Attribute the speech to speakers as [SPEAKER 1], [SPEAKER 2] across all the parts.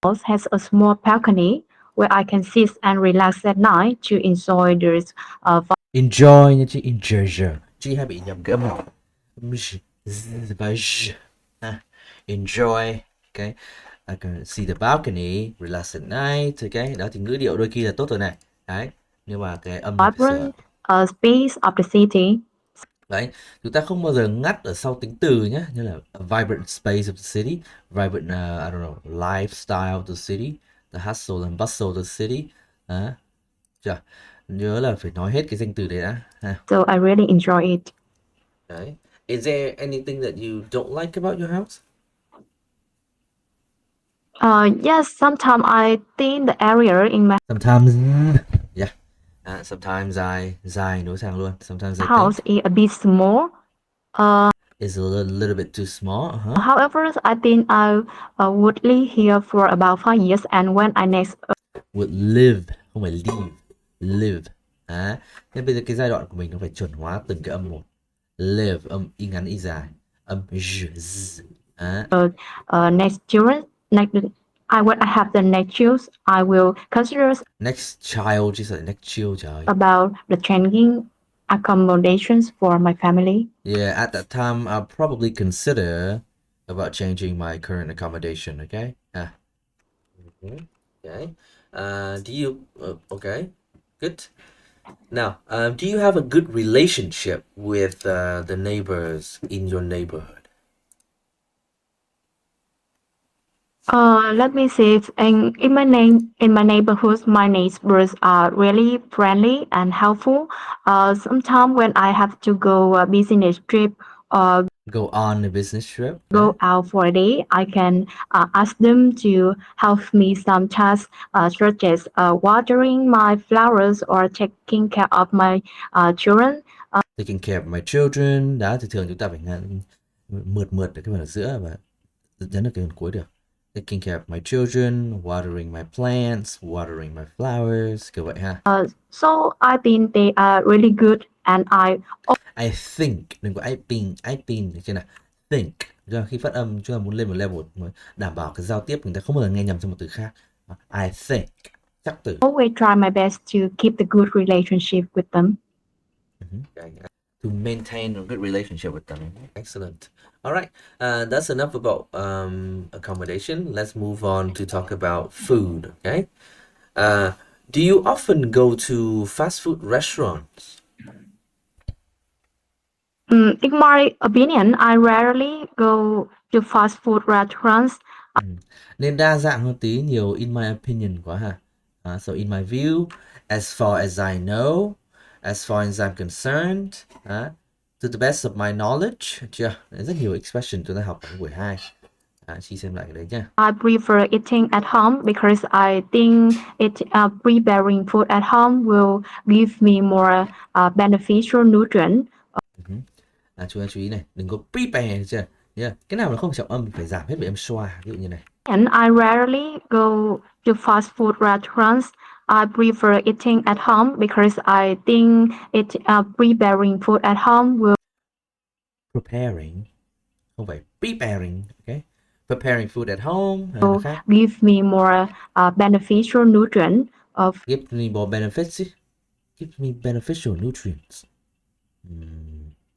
[SPEAKER 1] house has a small balcony where I can sit and relax at night to enjoy the
[SPEAKER 2] Enjoy nha chị, enjoy. Chị hay bị nhầm cái âm này. Và ha. Enjoy, okay. I can see the balcony, relax at night, okay. Đó thì ngữ điệu đôi khi là tốt rồi này. Đấy, nhưng mà cái âm này phải sửa.
[SPEAKER 1] vibrant space of the city.
[SPEAKER 2] Đấy, chúng ta không bao giờ ngắt ở sau tính từ nhé, như là a vibrant space of the city, vibrant, I don't know, lifestyle of the city, the hustle and bustle of the city. Đó, chưa? Nhớ là phải nói hết cái danh từ đấy đã. Ha.
[SPEAKER 1] So I really enjoy it.
[SPEAKER 2] Đấy. Is there anything that you don't like about your house?
[SPEAKER 1] Yes, sometimes I think the area in my
[SPEAKER 2] Sometimes, yeah. Sometimes dài nối sang luôn. Sometimes I think
[SPEAKER 1] house is a bit small.
[SPEAKER 2] it's a little bit too small.
[SPEAKER 1] However, I think I would live here for about 5 years, and when I next
[SPEAKER 2] Would live, không phải leave, live. Nên bây giờ cái giai đoạn của mình nó phải chuẩn hóa từng cái âm một. Live, âm y ngắn y dài, âm z, z.
[SPEAKER 1] next children, next when I have the next children, I will consider
[SPEAKER 2] Next child chứ sao lại next child trời.
[SPEAKER 1] about the changing accommodations for my family.
[SPEAKER 2] Yeah, at that time I'll probably consider about changing my current accommodation, okay? Okay. Do you okay? Good. Now, do you have a good relationship with the neighbors in your neighborhood?
[SPEAKER 1] Let me see. In my neighborhood, my neighbors are really friendly and helpful. Sometimes when I have to go a business trip or
[SPEAKER 2] Go on a business trip?
[SPEAKER 1] go out for a day, I can ask them to help me some tasks such as watering my flowers or taking care of my children.
[SPEAKER 2] Taking care of my children. Đó thì thường chúng ta phải mượt mượt ở cái phần ở giữa và nhấn được cái phần cuối được. Taking care of my children, watering my plants, watering my flowers, kiểu vậy ha.
[SPEAKER 1] So I think they are really good, and
[SPEAKER 2] I think, đừng có I been, được chưa nào? Think. Khi phát âm chúng ta muốn lên một level mới đảm bảo cái giao tiếp người ta không bao giờ nghe nhầm sang một từ khác. I think, chắc từ.
[SPEAKER 1] always try my best to keep the good relationship with them.
[SPEAKER 2] To maintain a good relationship with them. Excellent. All right, that's enough about accommodation. Let's move on to talk about food. Okay. Do you often go to fast food restaurants?
[SPEAKER 1] In my opinion, I rarely go to fast food restaurants.
[SPEAKER 2] Nên đa dạng hơn tí, nhiều in my opinion quá ha. So in my view, as far as I know, as far as I'm concerned, to the best of my knowledge, chưa? Rất nhiều expression chúng ta học ở buổi 2. Chị xem lại cái đấy nha.
[SPEAKER 1] I prefer eating at home because I think preparing food at home will give me more beneficial nutrients.
[SPEAKER 2] Chúng ta chú ý này, đừng có prepare chưa? Yeah. Cái nào nó không trọng âm phải giảm hết bởi âm xoa, ví dụ như này.
[SPEAKER 1] And I rarely go to fast food restaurants. I prefer eating at home because I think preparing food at home will
[SPEAKER 2] Preparing, không phải preparing, okay? Preparing food at home
[SPEAKER 1] give me more beneficial nutrients of
[SPEAKER 2] give me more benefits. Give me beneficial nutrients.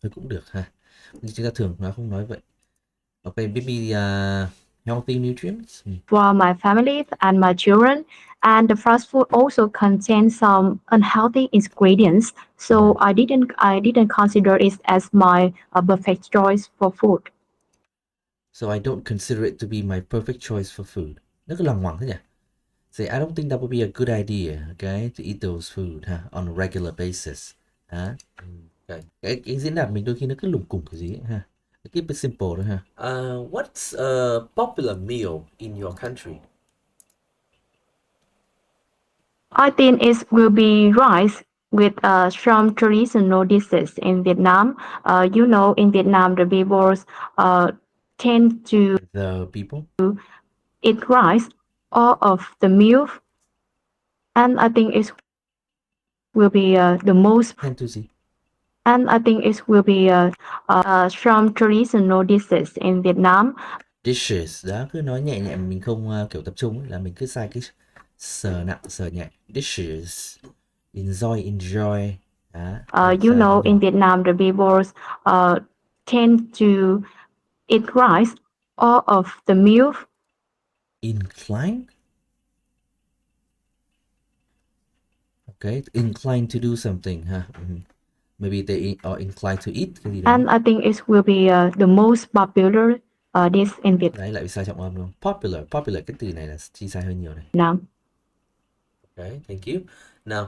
[SPEAKER 2] Thôi cũng được ha. Nhưng chúng ta thường nó không nói vậy. Okay, maybe healthy nutrients
[SPEAKER 1] for my family and my children. And the fast food also contains some unhealthy ingredients, so I didn't consider it as my perfect choice for food.
[SPEAKER 2] So I don't consider it to be my perfect choice for food. Nó cứ lằng ngoằng thế nhỉ? Say I don't think that would be a good idea, okay, to eat those food on a regular basis. Okay. Cái diễn đạt mình đôi khi nó cứ lủng củng cái gì ấy, ha. Keep it simple thôi ha. What's a popular meal in your country?
[SPEAKER 1] I think it will be rice with some traditional dishes in Vietnam. In Vietnam, the people tend to
[SPEAKER 2] The people?
[SPEAKER 1] eat rice all of the meal, and I think it will be the most.
[SPEAKER 2] Tend to see.
[SPEAKER 1] And I think it will be some traditional dishes in Vietnam.
[SPEAKER 2] Dishes đó, cứ nói nhẹ nhẹ mình không kiểu tập trung ấy, là mình cứ sai cái sờ nặng sờ nhẹ. Dishes, enjoy đó, hay bị
[SPEAKER 1] You
[SPEAKER 2] sai
[SPEAKER 1] know,
[SPEAKER 2] đúng
[SPEAKER 1] in
[SPEAKER 2] không?
[SPEAKER 1] Vietnam, the people tend to eat rice all of the meal.
[SPEAKER 2] Incline, okay, incline to do something ha. Maybe they are inclined to eat cái gì đó.
[SPEAKER 1] And I think it will be the most popular dish in
[SPEAKER 2] Đấy lại bị sai trọng âm luôn. Popular cái từ này là chi sai hơn nhiều này.
[SPEAKER 1] Vietnam.
[SPEAKER 2] Okay, thank you. Now,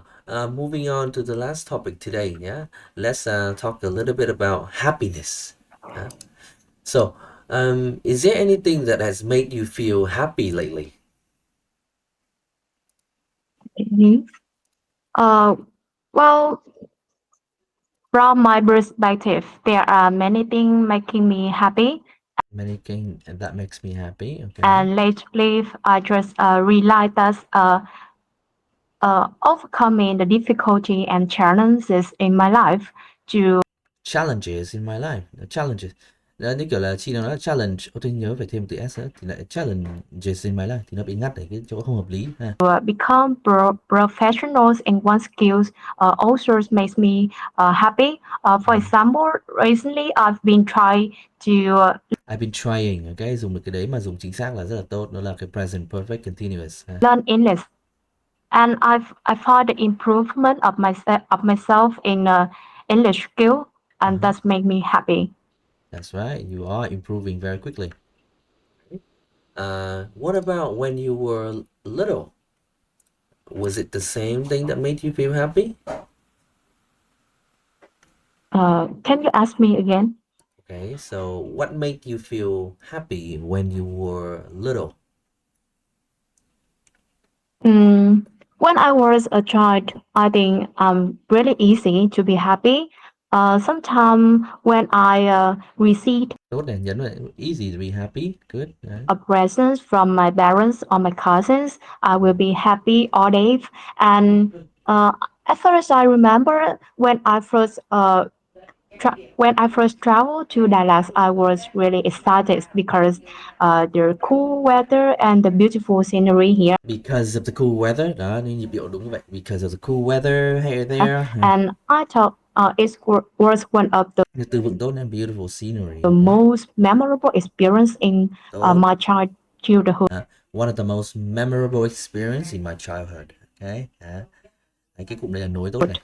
[SPEAKER 2] moving on to the last topic today, yeah, let's talk a little bit about happiness. Huh? So, is there anything that has made you feel happy lately?
[SPEAKER 1] Mhm. Uh, well, from my perspective, there are many things making me happy.
[SPEAKER 2] Many things that makes me happy. Okay.
[SPEAKER 1] And lately, I just realized that overcoming the difficulty and challenges in my life to
[SPEAKER 2] Challenges in my life. Challenges. Đó, như kiểu là chị nói là challenge. Ô, tôi nhớ phải thêm từ S nữa. Thì lại challenges in my life. Thì nó bị ngắt ở cái chỗ không hợp lý ha.
[SPEAKER 1] become professionals in one skills also makes me happy. For example, recently I've been trying to
[SPEAKER 2] I've been trying. Okay, dùng được cái đấy mà dùng chính xác là rất là tốt. Đó là cái present perfect continuous ha.
[SPEAKER 1] learn English, and I find the improvement of myself in English skill, and that's make me happy.
[SPEAKER 2] That's right. You are improving very quickly. What about when you were little? Was it the same thing that made you feel happy?
[SPEAKER 1] Can you ask me again?
[SPEAKER 2] Okay, so what made you feel happy when you were little?
[SPEAKER 1] When I was a child, I think really easy to be happy. Sometimes when I received
[SPEAKER 2] Tốt này, nhấn vào easy to be happy. Good. Đấy.
[SPEAKER 1] a present from my parents or my cousins, I will be happy all day. And at first, I remember when I first traveled to Dallas, I was really excited because the cool weather and the beautiful scenery here.
[SPEAKER 2] Because of the cool weather. Đó, nên nhịp điệu đúng vậy. Because of the cool weather here there.
[SPEAKER 1] And I thought was one of
[SPEAKER 2] Như từ vựng tốt nên beautiful scenery.
[SPEAKER 1] the
[SPEAKER 2] Okay.
[SPEAKER 1] most memorable experience in
[SPEAKER 2] Tốt.
[SPEAKER 1] my childhood.
[SPEAKER 2] One of the most memorable experience in my childhood. Okay. Đấy, cái cụm đây là nối tốt này.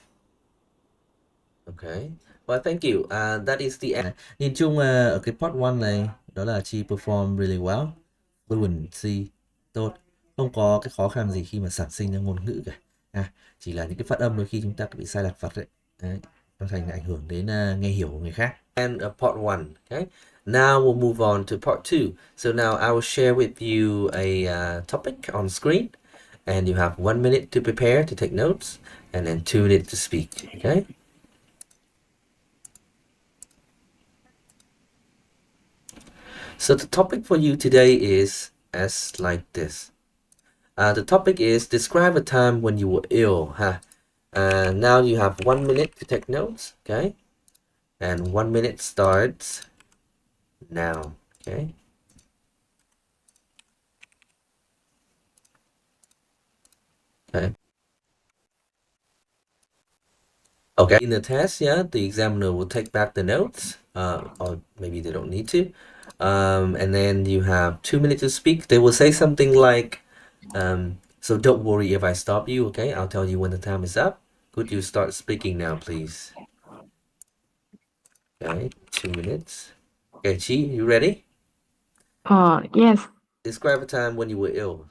[SPEAKER 2] Okay. Well, thank you. That is the end. Nhìn chung ở cái part 1 này đó là she perform really well. Fluency tốt. Không có cái khó khăn gì khi mà sản sinh ra ngôn ngữ cả. Chỉ là những cái phát âm đôi khi chúng ta bị sai lặt vặt đấy. Đấy. Nó thành ảnh hưởng đến nghe hiểu của người khác. And part 1, okay? Now we'll move on to part 2. So now I will share with you a topic on screen, and you have 1 minute to prepare to take notes, and then 2 minutes to speak, okay? So the topic for you today is as like this. The topic is describe a time when you were ill. Now you have 1 minute to take notes, okay? And 1 minute starts now, okay? Okay. Okay. In the test, yeah, the examiner will take back the notes, or maybe they don't need to. And then you have 2 minutes to speak. They will say something like, so don't worry if I stop you, okay? I'll tell you when the time is up. Could you start speaking now, please? Okay, 2 minutes. Okay, Chi, you ready?
[SPEAKER 1] Yes,
[SPEAKER 2] Describe a time when you were ill.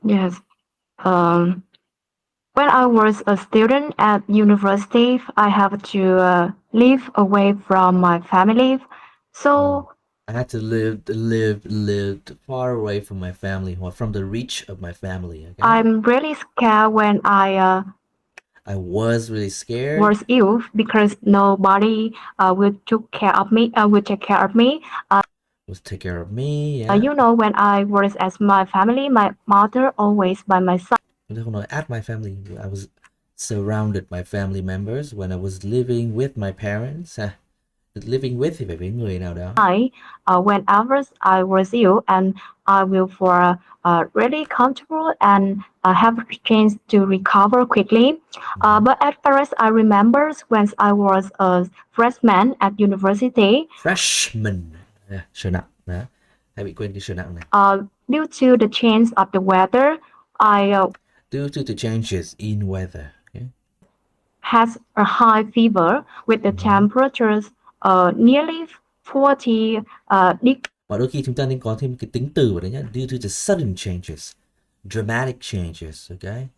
[SPEAKER 1] yes. Um, when I was a student at university, I have to live away from my family. So
[SPEAKER 2] I had to lived far away from my family, or from the reach of my family, okay?
[SPEAKER 1] I'm really scared when
[SPEAKER 2] I was really scared.
[SPEAKER 1] was ill because nobody will took care of me. Will take care of me.
[SPEAKER 2] Was take care of me, yeah.
[SPEAKER 1] You know, when I was at my family, my mother always by my side.
[SPEAKER 2] Không nói at my family. I was surrounded by family members when I was living with my parents. Living with thì phải với người nào đó.
[SPEAKER 1] Whenever I was ill, and I will for really comfortable and have a chance to recover quickly. But at first, I remember when I was a freshman at university.
[SPEAKER 2] Freshman, sở nặng đó, hay bị quên cái sở nặng này.
[SPEAKER 1] Due to the change of the weather, I
[SPEAKER 2] Due to the changes in weather. Okay.
[SPEAKER 1] has a high fever with the temperatures nearly 40
[SPEAKER 2] Và đôi khi chúng ta nên có thêm cái tính từ vào đấy nhé. Due to the sudden changes, dramatic changes, okay,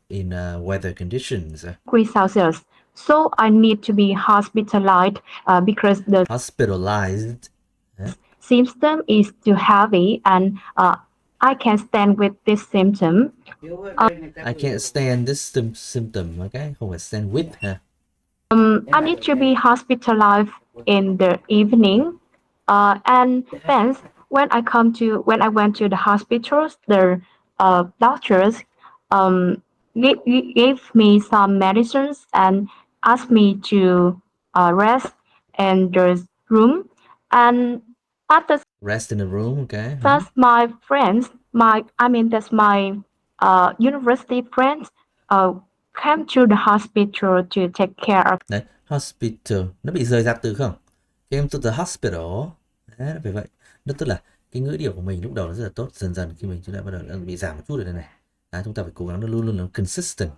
[SPEAKER 2] in weather conditions.
[SPEAKER 1] degrees Celsius. So I need to be hospitalized because the
[SPEAKER 2] Hospitalized.
[SPEAKER 1] symptom is too heavy, and I can stand with this symptom.
[SPEAKER 2] I can't stand this symptom, okay? Không phải stand with ha.
[SPEAKER 1] I need to be hospitalized in the evening. And then when I went to the hospitals, the doctors gave me some medicines and asked me to rest in the room. And after
[SPEAKER 2] Rest in the room, okay.
[SPEAKER 1] that's my friends, that's my university friends came to the hospital to take care of.
[SPEAKER 2] Đấy, hospital, nó bị rời rạc từ không? Came to the hospital. Đấy, phải vậy. Nó tức là cái ngữ điệu của mình lúc đầu nó rất là tốt, dần dần khi mình chúng ta bắt đầu bị giảm một chút ở đây này. Đấy, chúng ta phải cố gắng nó luôn luôn là consistent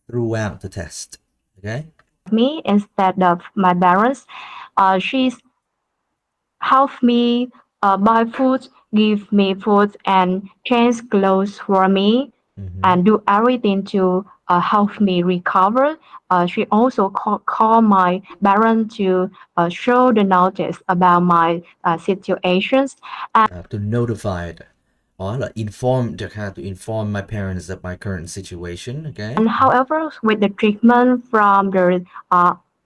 [SPEAKER 2] throughout the test. Okay?
[SPEAKER 1] Me instead of my parents. She's helped me buy food, give me food, and change clothes for me, and do everything to help me recover. She also call my parents to show the notice about my situations.
[SPEAKER 2] To notify it. Or là inform, chẳng hạn, to inform my parents of my current situation, okay?
[SPEAKER 1] And however, with the treatment from the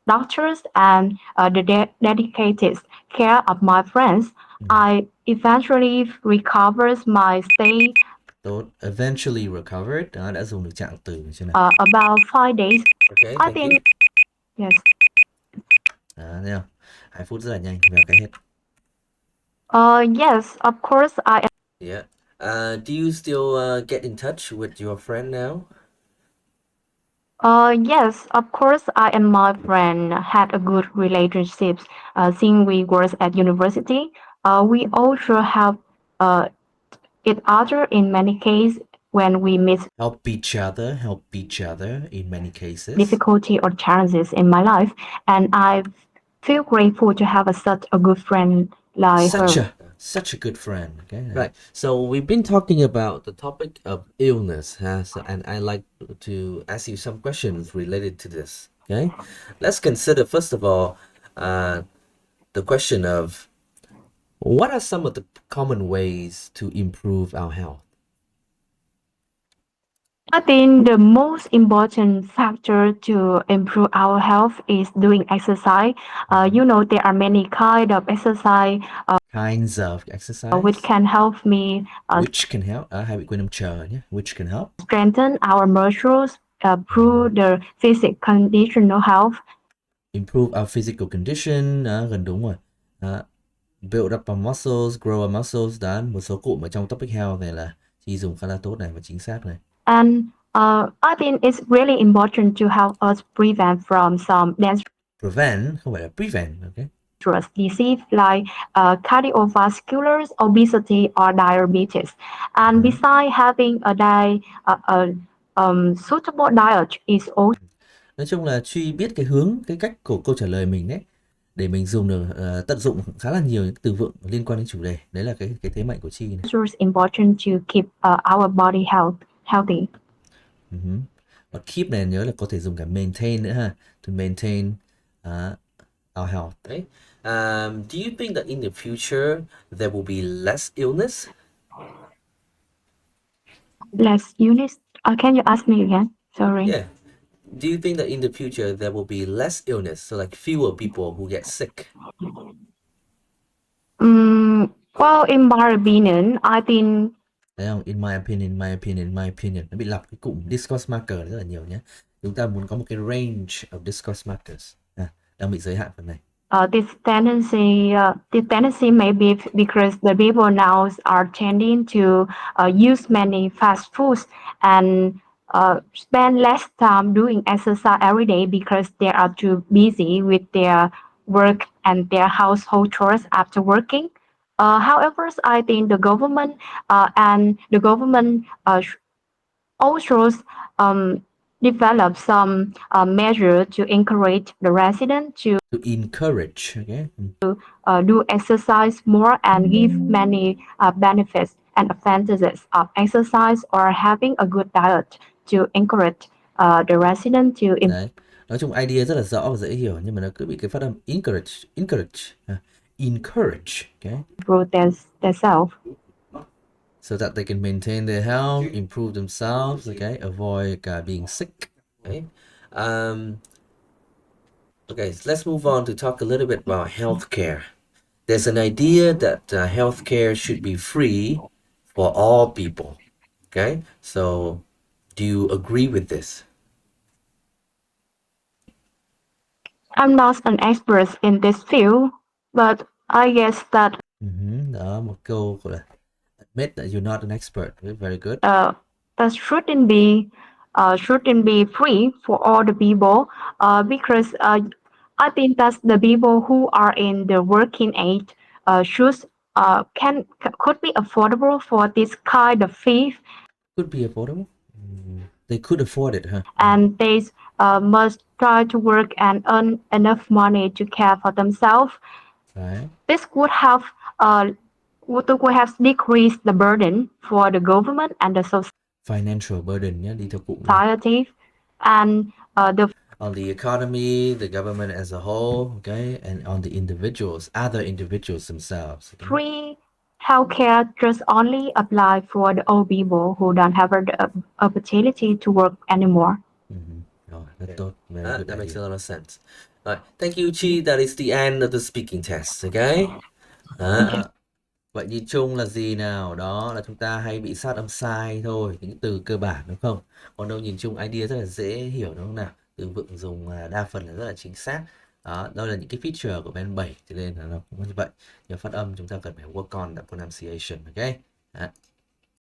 [SPEAKER 1] doctors and the dedicated care of my friends, I eventually recovers my stay
[SPEAKER 2] Tốt, eventually recovered. Đó, đã dùng được trạng từ chưa nào?
[SPEAKER 1] about 5 days.
[SPEAKER 2] Okay,
[SPEAKER 1] I
[SPEAKER 2] thank
[SPEAKER 1] think
[SPEAKER 2] you.
[SPEAKER 1] yes.
[SPEAKER 2] Thấy không? 2 phút rất là nhanh, vào cái hết.
[SPEAKER 1] Yes, of course I am.
[SPEAKER 2] Yeah. Do you still get in touch with your friend now?
[SPEAKER 1] Yes, of course I and my friend had a good relationship since we were at university. We also help each other in many cases when we meet
[SPEAKER 2] Help each other in many cases.
[SPEAKER 1] difficulty or challenges in my life, and I feel grateful to have such a good friend like her.
[SPEAKER 2] Such a good friend. Okay. Right. So we've been talking about the topic of illness, and I like to ask you some questions related to this. Okay. Let's consider first of all the question of what are some of the common ways to improve our health?
[SPEAKER 1] I think the most important factor to improve our health is doing exercise. There are many kind of exercise
[SPEAKER 2] Kinds of exercise
[SPEAKER 1] which can help me
[SPEAKER 2] which can help. Hai bị quên âm chờ nhé. Which can help
[SPEAKER 1] strengthen our muscles, improve the physical conditional health,
[SPEAKER 2] improve our physical condition. Gần đúng rồi. Build up our muscles, grow our muscles. Đó, một số cụm ở trong topic health này là Chi dùng khá là tốt này và chính xác này.
[SPEAKER 1] and I think it's really important to help us prevent from some
[SPEAKER 2] Prevent, không phải là prevent, okay?
[SPEAKER 1] dangerous disease like cardiovascular, obesity, or diabetes. And besides having suitable diet is also
[SPEAKER 2] Nói chung là Truy biết cái hướng, cái cách của câu trả lời mình đấy, để mình dùng được tận dụng khá là nhiều những từ vựng liên quan đến chủ đề. Đấy là cái thế mạnh của Chi này.
[SPEAKER 1] important to keep our body healthy.
[SPEAKER 2] Và keep này nhớ là có thể dùng cả maintain nữa ha. To maintain our health. Đấy. Do you think that in the future there will be less illness?
[SPEAKER 1] Less units. Can you ask me again? Sorry.
[SPEAKER 2] Yeah. Do you think that in the future there will be less illness, so like fewer people who get sick?
[SPEAKER 1] Well, in my opinion, I think.
[SPEAKER 2] Thấy không? In my opinion, my opinion, my opinion. Nó bị lặp cái cụm discourse marker rất là nhiều nhé. Chúng ta muốn có một cái range of discourse markers. Đang bị giới hạn phần này.
[SPEAKER 1] This tendency may be because the people now are tending to use many fast foods and spend less time doing exercise every day because they are too busy with their work and their household chores after working. However, I think the government also um, develop some measure to encourage the resident to
[SPEAKER 2] To encourage, okay?
[SPEAKER 1] do exercise more and give many benefits and advantages of exercise or having a good diet to encourage the resident to
[SPEAKER 2] Đấy. Nói chung idea rất là rõ và dễ hiểu nhưng mà nó cứ bị cái phát âm encourage, okay?
[SPEAKER 1] improve themselves.
[SPEAKER 2] So that they can maintain their health, improve themselves, okay? Avoid being sick, okay? Okay, so let's move on to talk a little bit about healthcare. There's an idea that healthcare should be free for all people, okay? So do you agree with this?
[SPEAKER 1] I'm not an expert in this field, but I guess that
[SPEAKER 2] Đó, một câu gọi là admit that you're not an expert. Okay, very good.
[SPEAKER 1] that shouldn't be free for all the people because I think that the people who are in the working age should can could be affordable for this kind of fee,
[SPEAKER 2] Could be affordable. They could afford it, huh?
[SPEAKER 1] and they must try to work and earn enough money to care for themselves.
[SPEAKER 2] Right.
[SPEAKER 1] This would have decreased the burden for the government and the
[SPEAKER 2] Financial burden nhé, đi theo cụm đây.
[SPEAKER 1] society, and
[SPEAKER 2] On the economy, the government as a whole, okay, and on the individuals, other individuals themselves. Okay?
[SPEAKER 1] free healthcare just only apply for the old people who don't have the opportunity to work anymore.
[SPEAKER 2] Oh, rất tốt. Very good. That makes a lot of sense. Right. Thank you, Chi. That is the end of the speaking test. Okay. Vậy nhìn chung là gì nào? Đó là chúng ta hay bị sát âm sai thôi, những từ cơ bản đúng không? Còn đâu nhìn chung idea rất là dễ hiểu đúng không nào? Từ vựng dùng đa phần là rất là chính xác. Đó, đó là những cái feature của Ben 7 cho nên là nó cũng như vậy. Nhờ phát âm chúng ta cần phải work on the pronunciation, ok? Đó.